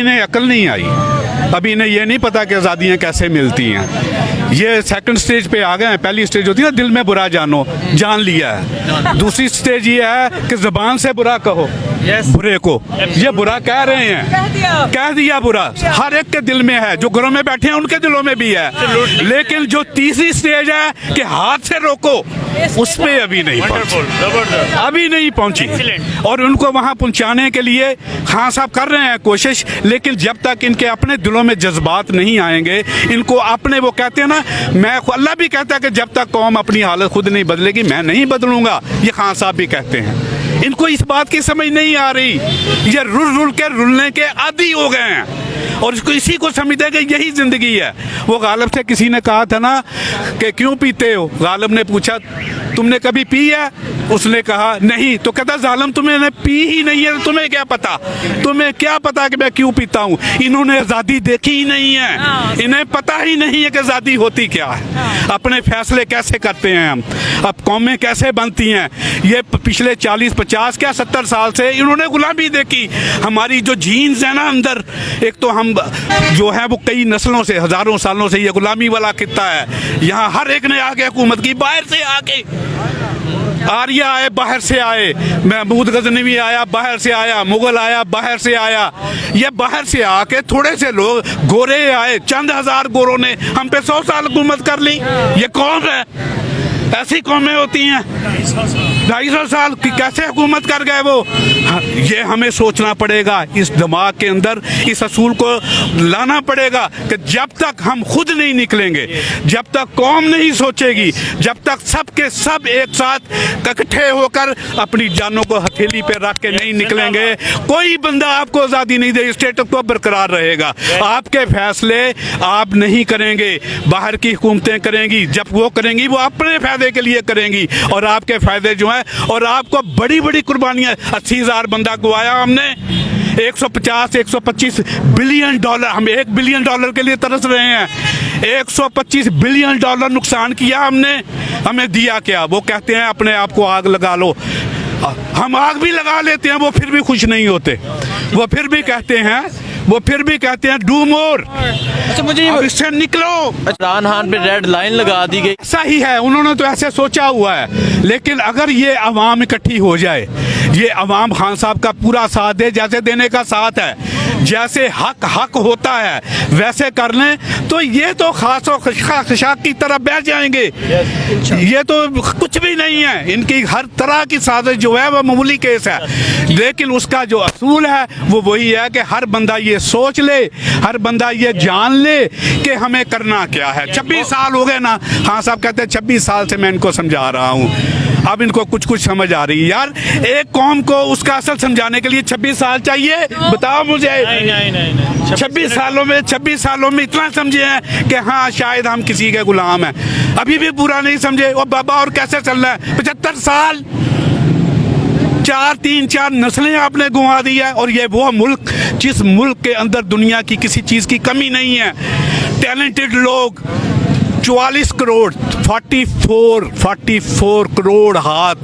इन्हें अकल नहीं आई, अभी इन्हें ये नहीं पता कि आज़ादियाँ कैसे मिलती हैं। ये सेकंड स्टेज पे आ गए हैं। पहली स्टेज होती है ना, दिल में बुरा जानो, जान लिया है। दूसरी स्टेज ये है कि ज़बान से बुरा कहो बुरे को। ये बुरा कह रहे हैं, कह दिया बुरा, हर एक के दिल में है, जो घरों में बैठे हैं उनके दिलों में भी है। लेकिन जो तीसरी स्टेज है कि हाथ से रोको, उस पे अभी नहीं पहुंची, अभी नहीं पहुंची। और उनको वहां पहुंचाने के लिए खान साहब कर रहे हैं कोशिश, लेकिन जब तक इनके अपने दिलों में जज्बात नहीं आएंगे, इनको अपने, वो कहते हैं ना, मैं, अल्लाह भी कहता है कि जब तक कौम अपनी हालत खुद नहीं बदलेगी मैं नहीं बदलूंगा, ये खान साहब भी कहते हैं। इनको इस बात की समझ नहीं आ रही, ये रुल के रुलने के आदी हो गए हैं और इसको इसी को समझते हैं कि यही जिंदगी है। वो गालिब से किसी ने कहा था ना कि क्यों पीते हो, गालिब ने पूछा तुमने कभी पी है, उसने कहा नहीं, तो कहता जालिम तुम्हें पी ही नहीं है, तुम्हें क्या पता, तुम्हें क्या पता कि मैं क्यों पीता हूँ। इन्होंने आज़ादी देखी ही नहीं है, इन्हें पता ही नहीं है कि आज़ादी होती क्या है, अपने फैसले कैसे करते हैं हम, अब कौमें कैसे बनती हैं। ये पिछले 40-50 क्या 70 साल से इन्होंने गुलामी देखी। हमारी जो जीन्स है ना अंदर, एक तो हम जो है वो कई नस्लों से, हज़ारों सालों से ये गुलामी वाला किस्सा है। यहाँ हर एक ने आके हुकूमत की, बाहर से आके, आर्य आए बाहर से आए, महमूद गजनवी आया बाहर से आया, मुगल आया बाहर से आया, ये बाहर से आके थोड़े से लोग गोरे आए, चंद हजार गोरों ने हम पे 100 साल हुकूमत कर ली। ये कौन है? ऐसी कौमें होती हैं 250 साल की कैसे हुकूमत कर गए वो। ये हमें सोचना पड़ेगा, इस दिमाग के अंदर इस असूल को लाना पड़ेगा कि जब तक हम खुद नहीं निकलेंगे, जब तक कौम नहीं सोचेगी, जब तक सब के सब एक साथ इकट्ठे होकर अपनी जानों को हथेली पे रख के नहीं निकलेंगे, कोई बंदा आपको आज़ादी नहीं दे, स्टेटस को बरकरार रहेगा। आपके फैसले आप नहीं करेंगे, बाहर की हुकूमतें करेंगी, जब वो करेंगी वो अपने फायदे के लिए करेंगी और आपके फायदे जो है, और आपको बड़ी बड़ी कुर्बानियां, 80,000 बंदा गवाया हमने, 150-125 बिलियन डॉलर, हम $1 बिलियन के लिए तरस रहे हैं। 125 बिलियन डॉलर नुकसान किया हमने, हमें दिया क्या? वो कहते हैं अपने आप को आग लगा लो, हम आग भी लगा लेते हैं, वो फिर भी खुश नहीं होते, वो फिर भी कहते हैं डू मोर। अच्छा, मुझे इससे निकलो। इमरान खान पे रेड लाइन लगा दी गई, सही है, उन्होंने तो ऐसे सोचा हुआ है, लेकिन अगर ये अवाम इकट्ठी हो जाए, ये अवाम खान साहब का पूरा साथ दे, जैसे देने का साथ है, जैसे हक होता है वैसे कर लें, तो ये तो खास और खशाक की तरह बैठ जाएंगे। ये तो कुछ भी नहीं है, इनकी हर तरह की साजिश जो है वो मामूली केस है, लेकिन उसका जो असूल है वो वही है कि हर बंदा ये सोच ले, हर बंदा ये जान ले कि हमें करना क्या है। 26 साल हो गए ना, हाँ साहब कहते हैं 26 साल से मैं इनको समझा रहा हूँ, अब इनको कुछ समझ आ रही है। यार एक कौम को उसका असल समझाने के लिए 26 साल चाहिए? बताओ मुझे। नहीं। 26 सालों में इतना समझे हैं कि हाँ शायद हम किसी के गुलाम हैं, अभी भी पूरा नहीं समझे। और बाबा और कैसे चल रहा है? 75 साल, 4 नस्लें आपने गुंवा दी है, और ये वो मुल्क जिस मुल्क के अंदर दुनिया की किसी चीज़ की कमी नहीं है, टैलेंटेड लोग, 44 करोड़, 44 करोड़ हाथ,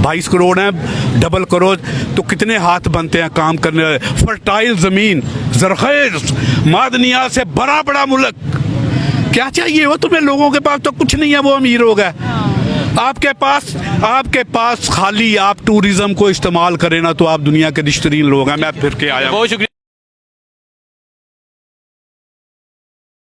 22 करोड़ हैं, डबल करोड़ तो कितने हाथ बनते हैं काम करने वाले। फर्टाइल ज़मीन, ज़रख़ेज़ मादनियात से बड़ा मुल्क, क्या चाहिए वो तुम्हें? लोगों के पास तो कुछ नहीं है, वो अमीर हो गए। आपके पास खाली आप टूरिज्म को इस्तेमाल करें ना, तो आप दुनिया के रिश्तेदार लोग हैं। मैं फिर के आया, बहुत शुक्रिया।